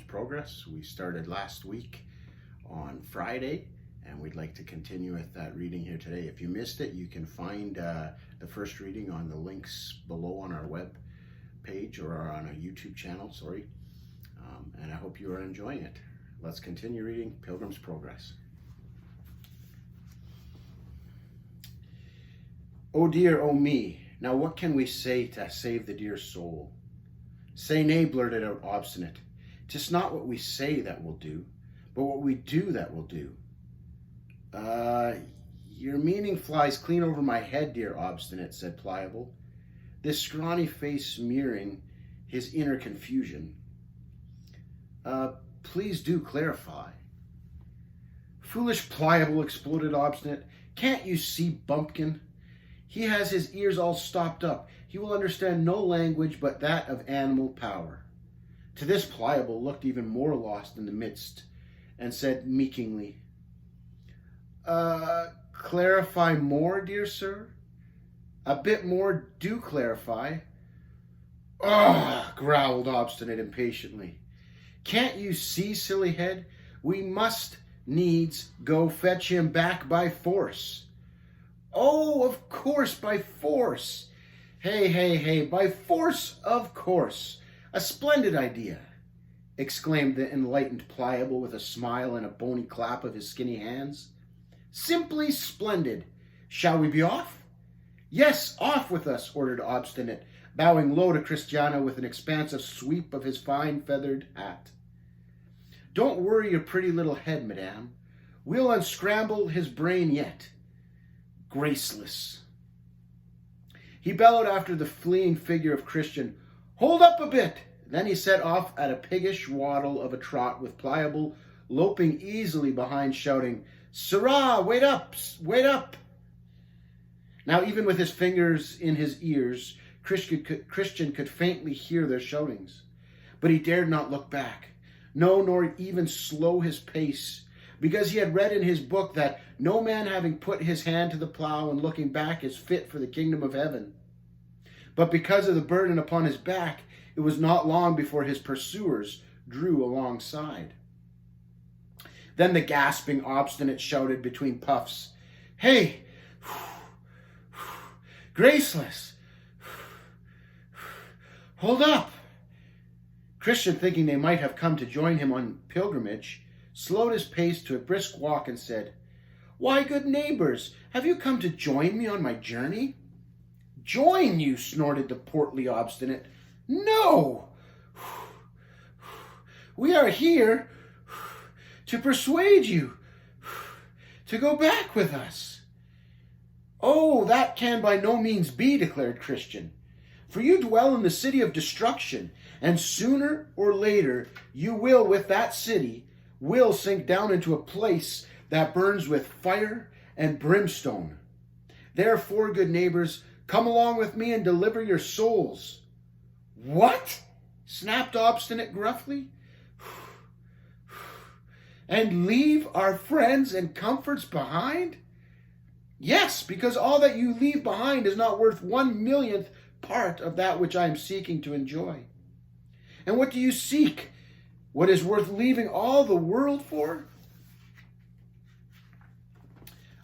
Pilgrims Progress. We started last week on Friday, and we'd like to continue with that reading here today. If you missed it, you can find the first reading on the links below on our web page or on our YouTube channel, and I hope you are enjoying it. Let's continue reading Pilgrims Progress. Oh dear, oh me, now what can we say to save the dear soul? Say nay, blurted out Obstinate. 'Tis not what we say that will do, but what we do that will do. Your meaning flies clean over my head, dear Obstinate, said Pliable, this scrawny face smearing his inner confusion. Please do clarify. Foolish Pliable, exploded Obstinate. Can't you see, bumpkin? He has his ears all stopped up. He will understand no language but that of animal power. To this Pliable looked even more lost in the midst, and said meekingly, clarify more, dear sir? A bit more, do clarify. Ugh, growled Obstinate impatiently. Can't you see, silly head? We must needs go fetch him back by force. Oh, of course, by force. Hey, by force, of course. A splendid idea, exclaimed the enlightened Pliable with a smile and a bony clap of his skinny hands. Simply splendid. Shall we be off? Yes, off with us, ordered Obstinate, bowing low to Christiana with an expansive sweep of his fine feathered hat. Don't worry your pretty little head, madame. We'll unscramble his brain yet. Graceless. He bellowed after the fleeing figure of Christian, hold up a bit. Then he set off at a piggish waddle of a trot with Pliable loping easily behind, shouting, Sirrah, wait up, wait up. Now even with his fingers in his ears, Christian could faintly hear their shoutings, but he dared not look back, no, nor even slow his pace, because he had read in his book that no man having put his hand to the plow and looking back is fit for the kingdom of heaven. But because of the burden upon his back, it was not long before his pursuers drew alongside. Then the gasping Obstinate shouted between puffs, Hey, Graceless, hold up. Christian, thinking they might have come to join him on pilgrimage, slowed his pace to a brisk walk and said, Why, good neighbors, have you come to join me on my journey? Join you, snorted the portly Obstinate. No! We are here to persuade you to go back with us. Oh, that can by no means be, declared Christian, for you dwell in the city of destruction, and sooner or later you will, with that city, will sink down into a place that burns with fire and brimstone. Therefore, good neighbors, come along with me and deliver your souls. What? Snapped Obstinate gruffly. And leave our friends and comforts behind? Yes, because all that you leave behind is not worth 1/1,000,000th part of that which I am seeking to enjoy. And what do you seek? What is worth leaving all the world for?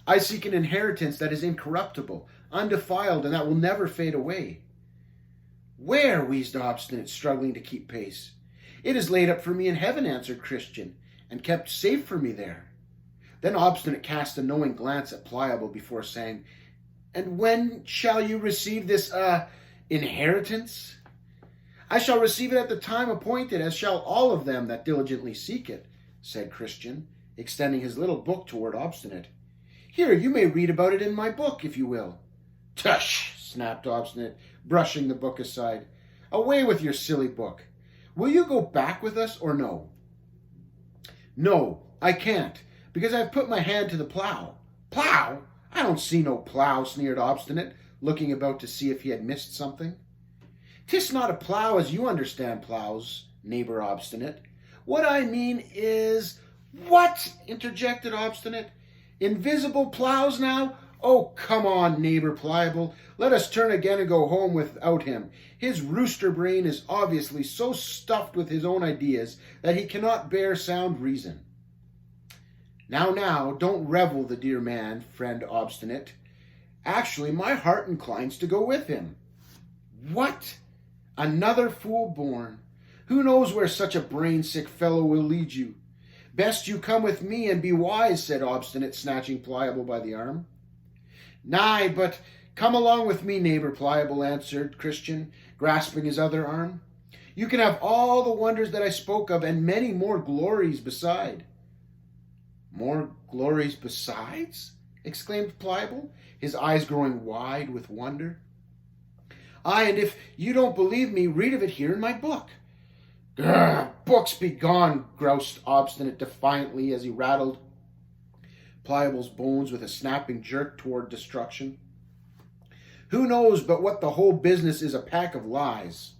I seek an inheritance that is incorruptible, undefiled, and that will never fade away. Where? Wheezed Obstinate, struggling to keep pace. It is laid up for me in heaven, answered Christian, and kept safe for me there. Then Obstinate cast a knowing glance at Pliable before saying, And when shall you receive this, inheritance? I shall receive it at the time appointed, as shall all of them that diligently seek it, said Christian, extending his little book toward Obstinate. Here, you may read about it in my book, if you will. Tush, snapped Obstinate, brushing the book aside. Away with your silly book. Will you go back with us or no? No, I can't, because I've put my hand to the plow. Plow? I don't see no plow, sneered Obstinate, looking about to see if he had missed something. 'Tis not a plow as you understand plows, neighbor Obstinate. What I mean is... What? Interjected Obstinate. Invisible plows now? Oh, come on, neighbor Pliable. Let us turn again and go home without him. His rooster brain is obviously so stuffed with his own ideas that he cannot bear sound reason. Now, don't revel the dear man, friend Obstinate. Actually, my heart inclines to go with him. What? Another fool born. Who knows where such a brain-sick fellow will lead you? Best you come with me and be wise, said Obstinate, snatching Pliable by the arm. Nay, but come along with me, neighbor Pliable, answered Christian, grasping his other arm. You can have all the wonders that I spoke of, and many more glories beside. More glories besides? Exclaimed Pliable, his eyes growing wide with wonder. Aye, and if you don't believe me, read of it here in my book. Grr, books be gone, groused Obstinate defiantly as he rattled Pliable's bones with a snapping jerk toward destruction. Who knows but what the whole business is a pack of lies?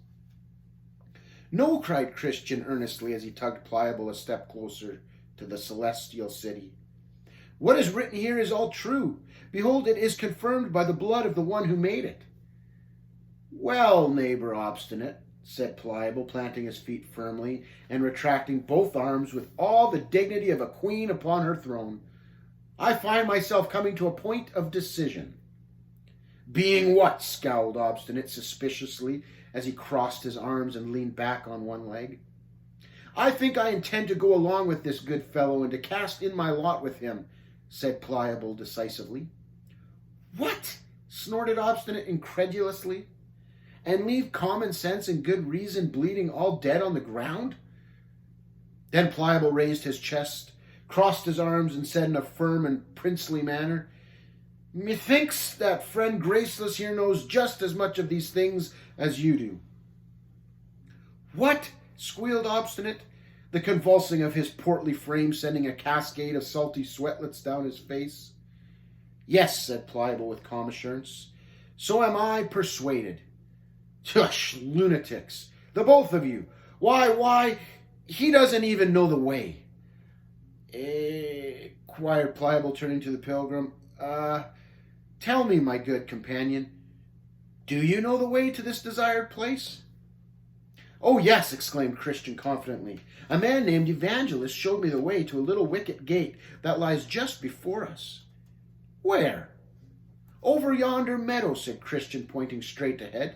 No, cried Christian earnestly as he tugged Pliable a step closer to the celestial city. What is written here is all true. Behold, it is confirmed by the blood of the one who made it. Well, neighbor Obstinate, said Pliable, planting his feet firmly and retracting both arms with all the dignity of a queen upon her throne, I find myself coming to a point of decision. Being what? Scowled Obstinate suspiciously as he crossed his arms and leaned back on one leg. I think I intend to go along with this good fellow and to cast in my lot with him, said Pliable decisively. What? Snorted Obstinate incredulously. And leave common sense and good reason bleeding all dead on the ground? Then Pliable raised his chest, crossed his arms, and said in a firm and princely manner, Methinks that friend Graceless here knows just as much of these things as you do. What? Squealed Obstinate, the convulsing of his portly frame sending a cascade of salty sweatlets down his face. Yes, said Pliable with calm assurance. So am I persuaded. Tush, lunatics, the both of you. Why, he doesn't even know the way. Inquired Pliable, turning to the pilgrim. Tell me, my good companion, do you know the way to this desired place? Oh, yes, exclaimed Christian confidently. A man named Evangelist showed me the way to a little wicket gate that lies just before us. Where? Over yonder meadow, said Christian, pointing straight ahead.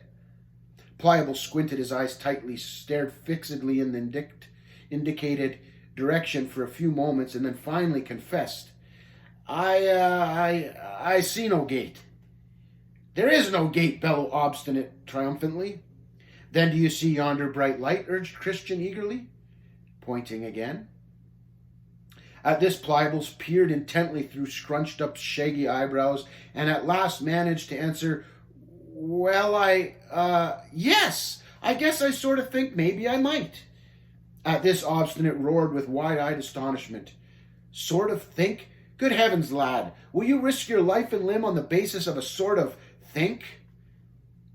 Pliable squinted his eyes tightly, stared fixedly in the indicated direction for a few moments, and then finally confessed, I see no gate. There is no gate, bellowed Obstinate triumphantly. Then do you see yonder bright light? Urged Christian eagerly, pointing again. At this, Pliable peered intently through scrunched up shaggy eyebrows, and at last managed to answer, Well, yes, I guess I sort of think maybe I might. At this, Obstinate roared with wide-eyed astonishment. Sort of think? Good heavens, lad, will you risk your life and limb on the basis of a sort of think?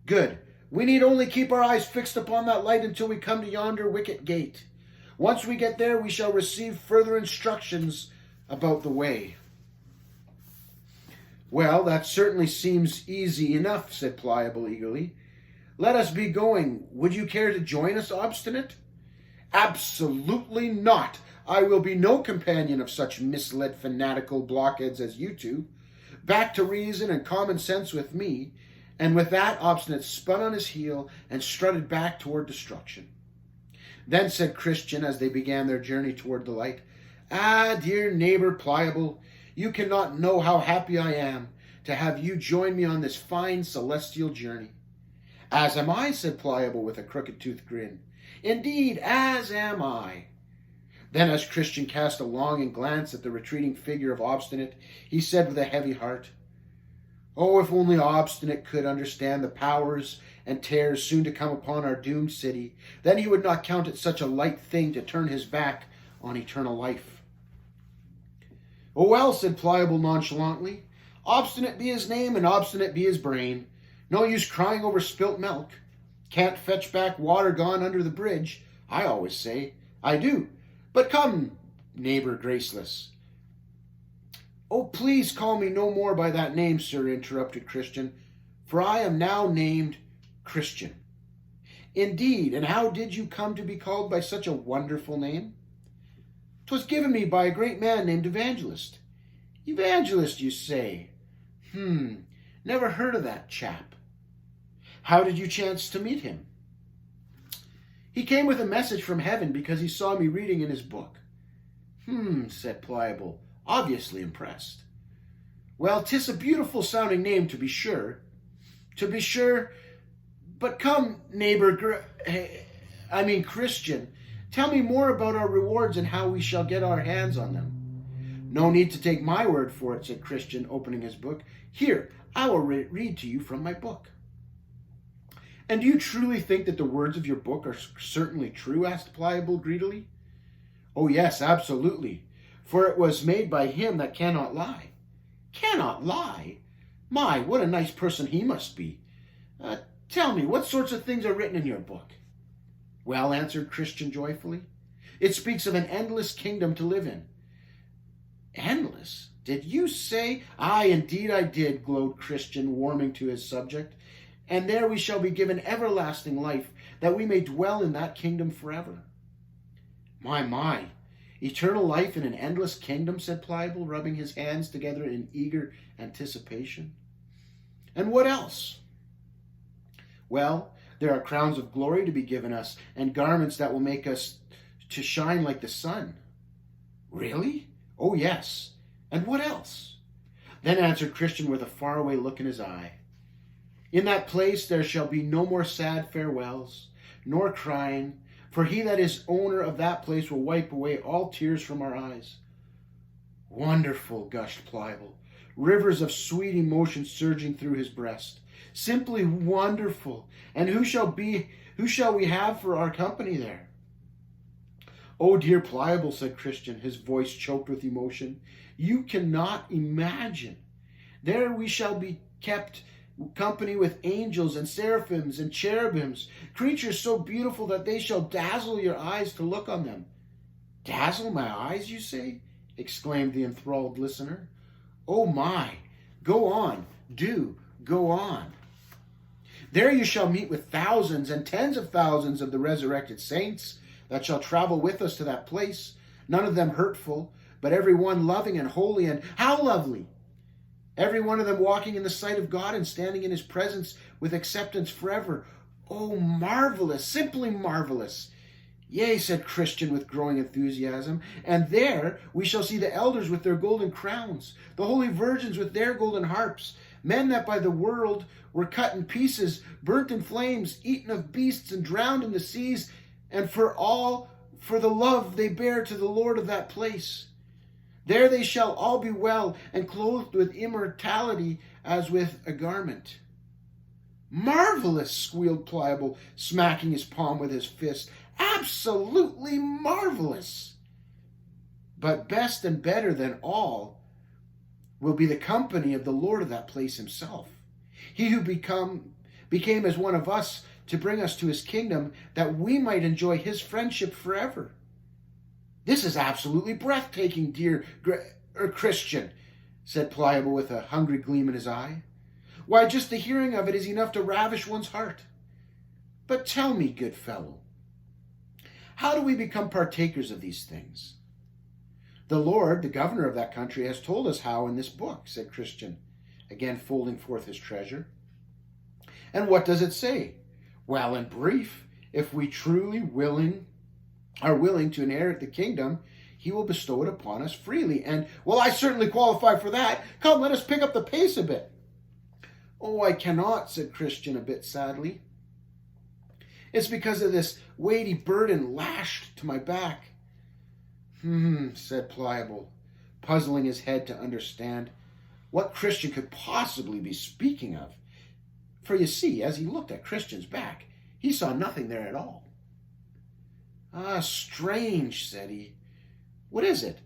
Good. We need only keep our eyes fixed upon that light until we come to yonder wicket gate. Once we get there, we shall receive further instructions about the way. Well, that certainly seems easy enough, said Pliable eagerly. Let us be going. Would you care to join us, Obstinate? Absolutely not. I will be no companion of such misled fanatical blockheads as you two. Back to reason and common sense with me. And with that, Obstinate spun on his heel and strutted back toward destruction. Then said Christian, as they began their journey toward the light, dear neighbor Pliable, you cannot know how happy I am to have you join me on this fine celestial journey. As am I, said Pliable with a crooked-toothed grin. Indeed, as am I. Then, as Christian cast a longing glance at the retreating figure of Obstinate, he said with a heavy heart, Oh, if only Obstinate could understand the powers and terrors soon to come upon our doomed city, then he would not count it such a light thing to turn his back on eternal life. Oh, well, said Pliable nonchalantly, Obstinate be his name and Obstinate be his brain. No use crying over spilt milk. Can't fetch back water gone under the bridge, I always say. I do. But come, neighbor Graceless. Oh, please call me no more by that name, sir, interrupted Christian, for I am now named Christian. Indeed, and how did you come to be called by such a wonderful name? 'Twas given me by a great man named Evangelist. Evangelist, you say? Never heard of that chap. How did you chance to meet him? He came with a message from heaven because he saw me reading in his book. Said Pliable, obviously impressed. Well, 'tis a beautiful sounding name, to be sure. But come, neighbor, Christian, tell me more about our rewards and how we shall get our hands on them. No need to take my word for it, said Christian, opening his book. Here, I will read to you from my book. And do you truly think that the words of your book are certainly true? Asked Pliable greedily. Oh, yes, absolutely. For it was made by him that cannot lie. Cannot lie? My, what a nice person he must be. Tell me, what sorts of things are written in your book? Well, answered Christian joyfully, it speaks of an endless kingdom to live in. Endless? Did you say? Aye, indeed I did, glowed Christian, warming to his subject. And there we shall be given everlasting life, that we may dwell in that kingdom forever. My, eternal life in an endless kingdom, said Pliable, rubbing his hands together in eager anticipation. And what else? Well, there are crowns of glory to be given us, and garments that will make us to shine like the sun. Really? Oh, yes. And what else? Then answered Christian with a faraway look in his eye. In that place there shall be no more sad farewells, nor crying, for he that is owner of that place will wipe away all tears from our eyes. Wonderful, gushed Pliable, rivers of sweet emotion surging through his breast. Simply wonderful. And who shall we have for our company there? Oh, dear Pliable, said Christian, his voice choked with emotion. You cannot imagine. There we shall be kept company with angels and seraphims and cherubims, creatures so beautiful that they shall dazzle your eyes to look on them. Dazzle my eyes, you say? Exclaimed the enthralled listener. Oh my, go on, do go on. There you shall meet with thousands and tens of thousands of the resurrected saints that shall travel with us to that place, none of them hurtful, but every one loving and holy, and how lovely! Every one of them walking in the sight of God and standing in his presence with acceptance forever. Oh, marvelous, simply marvelous. Yea, said Christian with growing enthusiasm, and there we shall see the elders with their golden crowns, the holy virgins with their golden harps, men that by the world were cut in pieces, burnt in flames, eaten of beasts, and drowned in the seas, and for the love they bear to the Lord of that place. There they shall all be well, and clothed with immortality as with a garment. Marvelous, squealed Pliable, smacking his palm with his fist. Absolutely marvelous. But best and better than all will be the company of the Lord of that place himself. He who became as one of us to bring us to his kingdom, that we might enjoy his friendship forever. This is absolutely breathtaking, dear Christian, said Pliable with a hungry gleam in his eye. Why, just the hearing of it is enough to ravish one's heart. But tell me, good fellow, how do we become partakers of these things? The Lord, the governor of that country, has told us how in this book, said Christian, again folding forth his treasure. And what does it say? Well, in brief, if we truly are willing to inherit the kingdom, he will bestow it upon us freely. And, well, I certainly qualify for that. Come, let us pick up the pace a bit. Oh, I cannot, said Christian a bit sadly. It's because of this weighty burden lashed to my back. Said Pliable, puzzling his head to understand what Christian could possibly be speaking of. For you see, as he looked at Christian's back, he saw nothing there at all. Ah, strange, said he. What is it?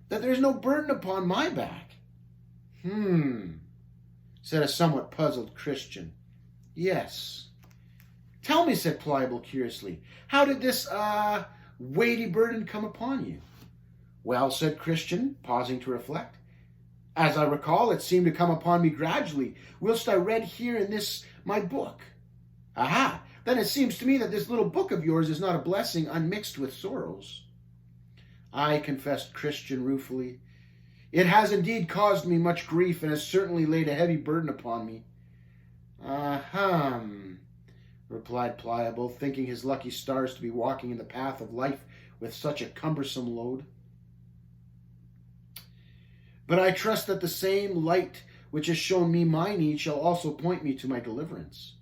That there is no burden upon my back. Said a somewhat puzzled Christian. Yes. Tell me, said Pliable curiously, how did this, weighty burden come upon you? Well, said Christian, pausing to reflect, As I recall, it seemed to come upon me gradually, whilst I read here in this my book. Aha! Then it seems to me that this little book of yours is not a blessing unmixed with sorrows. I confessed Christian ruefully. It has indeed caused me much grief, and has certainly laid a heavy burden upon me. Ahem, replied Pliable, thinking his lucky stars to be walking in the path of life with such a cumbersome load. But I trust that the same light which has shown me my need shall also point me to my deliverance.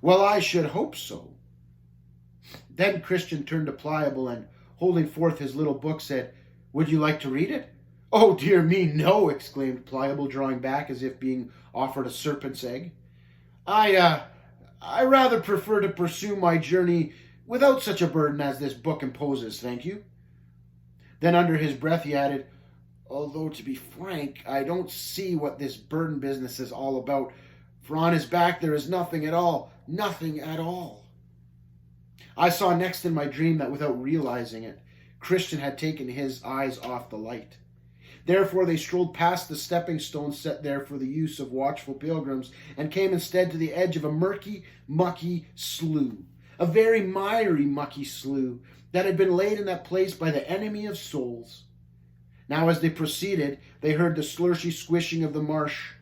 Well, I should hope so. Then Christian turned to Pliable and, holding forth his little book, said, Would you like to read it? Oh, dear me, no, exclaimed Pliable, drawing back as if being offered a serpent's egg. I rather prefer to pursue my journey without such a burden as this book imposes, thank you. Then under his breath he added, Although, to be frank, I don't see what this burden business is all about, for on his back there is nothing at all, nothing at all. I saw next in my dream that without realizing it, Christian had taken his eyes off the light. Therefore they strolled past the stepping stones set there for the use of watchful pilgrims, and came instead to the edge of a murky, mucky slough, a very miry, mucky slough, that had been laid in that place by the enemy of souls. Now as they proceeded, they heard the slurshy squishing of the marsh,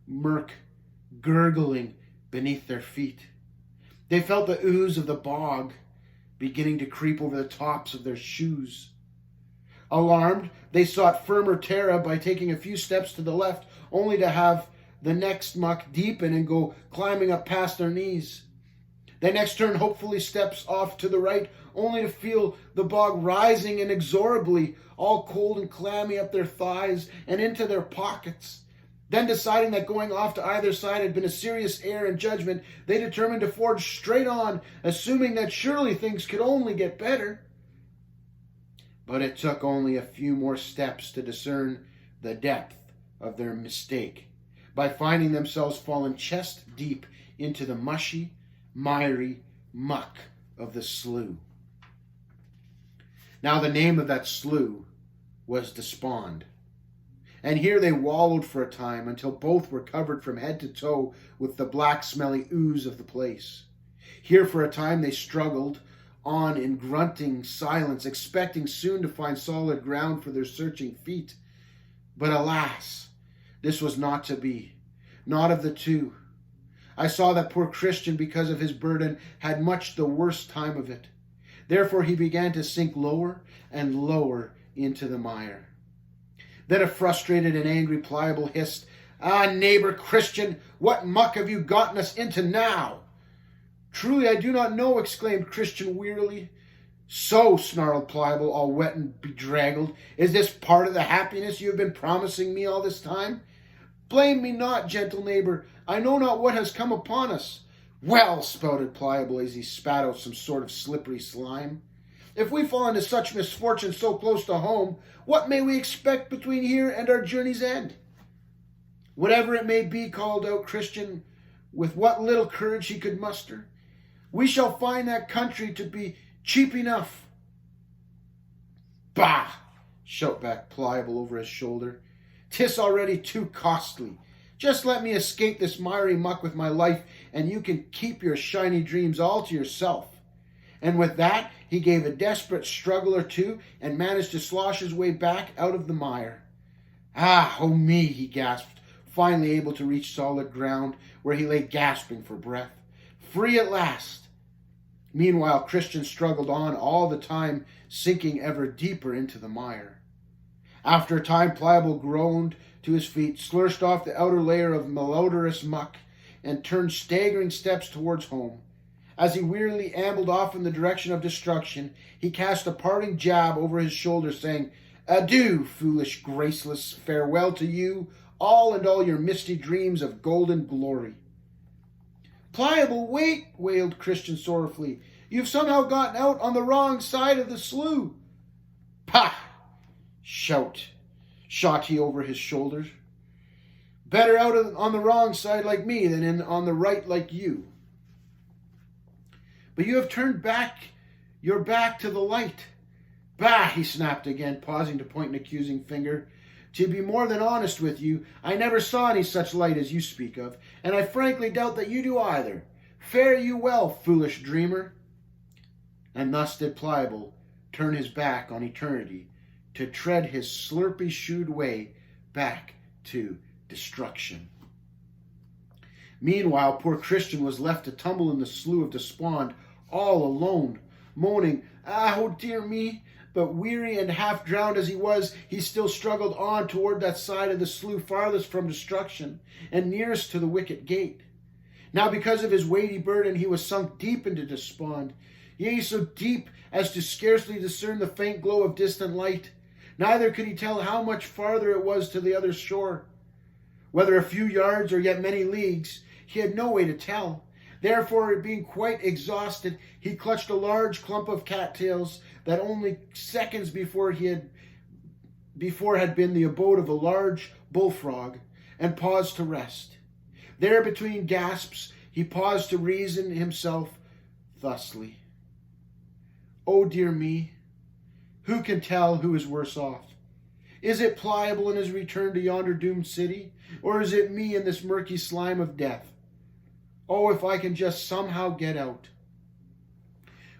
murk gurgling beneath their feet. They felt the ooze of the bog beginning to creep over the tops of their shoes. Alarmed, they sought firmer terra by taking a few steps to the left, only to have the next muck deepen and go climbing up past their knees. They next turned hopefully steps off to the right, only to feel the bog rising inexorably, all cold and clammy up their thighs and into their pockets. Then, deciding that going off to either side had been a serious error in judgment, they determined to forge straight on, assuming that surely things could only get better. But it took only a few more steps to discern the depth of their mistake, by finding themselves fallen chest deep into the mushy, miry muck of the slough. Now the name of that slough was Despond, and here they wallowed for a time until both were covered from head to toe with the black smelly ooze of the place. Here for a time they struggled on in grunting silence, expecting soon to find solid ground for their searching feet. But alas, this was not to be, not of the two. I saw that poor Christian, because of his burden, had much the worst time of it. Therefore he began to sink lower and lower into the mire. Then a frustrated and angry Pliable hissed, neighbor Christian, what muck have you gotten us into now? Truly I do not know, exclaimed Christian wearily. So, snarled Pliable, all wet and bedraggled, is this part of the happiness you have been promising me all this time? Blame me not, gentle neighbor, I know not what has come upon us. Well, spouted Pliable as he spat out some sort of slippery slime, if we fall into such misfortune so close to home, what may we expect between here and our journey's end? Whatever it may be, called out Christian, with what little courage he could muster, we shall find that country to be cheap enough. Bah! Shout back Pliable over his shoulder. 'Tis already too costly. Just let me escape this miry muck with my life, and you can keep your shiny dreams all to yourself. And with that, he gave a desperate struggle or two, and managed to slosh his way back out of the mire. Oh me, he gasped, finally able to reach solid ground, where he lay gasping for breath. Free at last. Meanwhile, Christian struggled on, all the time sinking ever deeper into the mire. After a time, Pliable groaned to his feet, slurched off the outer layer of malodorous muck, and turned staggering steps towards home. As he wearily ambled off in the direction of destruction, he cast a parting jab over his shoulder, saying, Adieu, foolish, graceless, farewell to you, all and all your misty dreams of golden glory. Pliable, wait, wailed Christian sorrowfully. You've somehow gotten out on the wrong side of the slough. Pah! Shot he over his shoulders. Better out on the wrong side like me than on the right like you. But you have turned your back to the light. Bah, he snapped again, pausing to point an accusing finger. To be more than honest with you, I never saw any such light as you speak of, and I frankly doubt that you do either. Fare you well, foolish dreamer. And thus did Pliable turn his back on eternity to tread his slurpy-shoed way back to destruction. Meanwhile, poor Christian was left to tumble in the slough of despond all alone, moaning, "Ah, oh dear me!" But weary and half drowned as he was, he still struggled on toward that side of the slough farthest from destruction and nearest to the wicket gate. Now, because of his weighty burden, he was sunk deep into despond, yea, so deep as to scarcely discern the faint glow of distant light. Neither could he tell how much farther it was to the other shore. Whether a few yards or yet many leagues, he had no way to tell. Therefore, being quite exhausted, he clutched a large clump of cattails that only seconds before had been the abode of a large bullfrog, and paused to rest. There, between gasps, he paused to reason himself thusly. Oh dear me, who can tell who is worse off? Is it Pliable in his return to yonder doomed city, or is it me in this murky slime of death? Oh, if I can just somehow get out.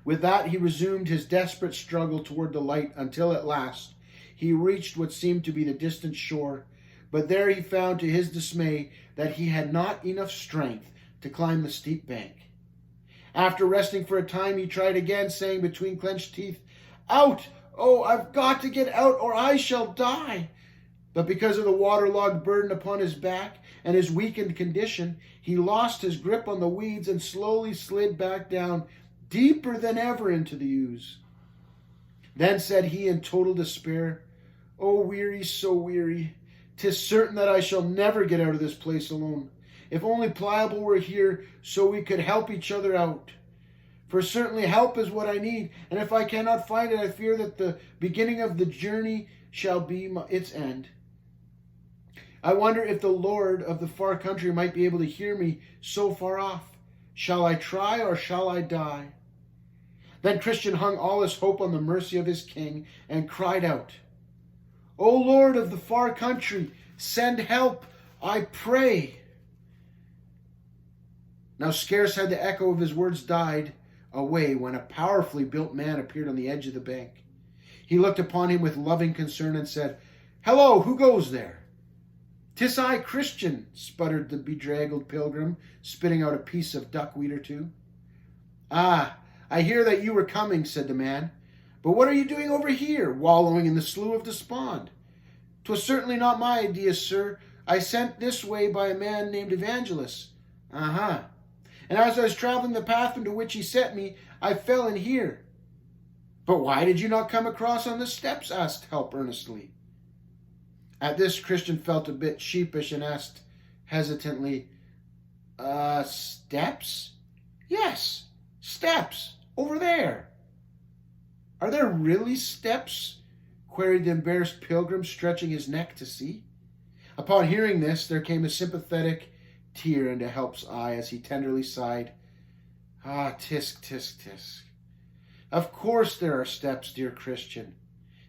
With that, he resumed his desperate struggle toward the light until at last he reached what seemed to be the distant shore, but there he found to his dismay that he had not enough strength to climb the steep bank. After resting for a time, he tried again, saying between clenched teeth, "Out! Oh, I've got to get out or I shall die." But because of the waterlogged burden upon his back and his weakened condition, he lost his grip on the weeds and slowly slid back down deeper than ever into the ooze. Then said he in total despair, "Oh, weary, so weary. 'Tis certain that I shall never get out of this place alone. If only Pliable were here so we could help each other out. For certainly help is what I need, and if I cannot find it, I fear that the beginning of the journey shall be its end. I wonder if the Lord of the far country might be able to hear me so far off. Shall I try or shall I die?" Then Christian hung all his hope on the mercy of his king and cried out, "O Lord of the far country, send help, I pray." Now scarce had the echo of his words died away when a powerfully built man appeared on the edge of the bank. He looked upon him with loving concern and said, "Hello, who goes there?" "'Tis I, Christian," sputtered the bedraggled pilgrim, spitting out a piece of duckweed or two. "Ah, I hear that you were coming," said the man. "But what are you doing over here, wallowing in the slough of despond?" "'Twas certainly not my idea, sir. I sent this way by a man named Evangelist." "Uh-huh. And as I was traveling the path into which he sent me, I fell in here." "But why did you not come across on the steps?" asked Help earnestly. At this, Christian felt a bit sheepish and asked hesitantly, Steps?" "Yes, steps, over there." "Are there really steps?" queried the embarrassed pilgrim, stretching his neck to see. Upon hearing this, there came a sympathetic tear into Help's eye as he tenderly sighed, "Ah, tisk, tisk, tisk. Of course there are steps, dear Christian.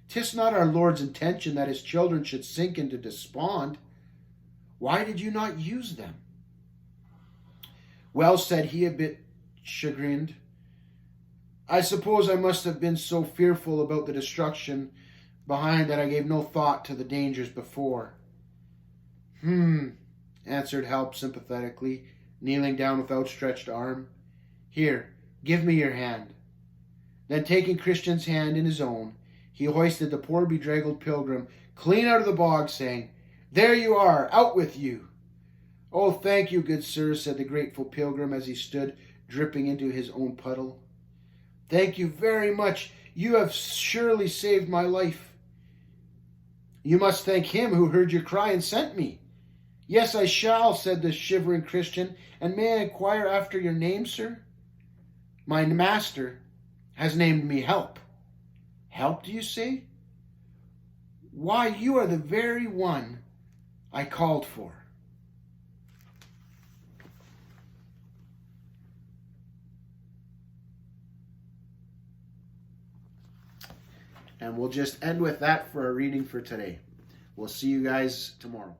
'Tis not our Lord's intention that his children should sink into despond. Why did you not use them?" "Well," said he, a bit chagrined, "I suppose I must have been so fearful about the destruction behind that I gave no thought to the dangers before." Answered Help sympathetically, kneeling down with outstretched arm. "Here, give me your hand." Then taking Christian's hand in his own, he hoisted the poor bedraggled pilgrim clean out of the bog, saying, "There you are, out with you." "Oh, thank you, good sir," said the grateful pilgrim as he stood dripping into his own puddle. "Thank you very much. You have surely saved my life." "You must thank him who heard your cry and sent me." "Yes, I shall," said the shivering Christian. "And may I inquire after your name, sir?" "My master has named me Help." "Help, do you say? Why, you are the very one I called for." And we'll just end with that for our reading for today. We'll see you guys tomorrow.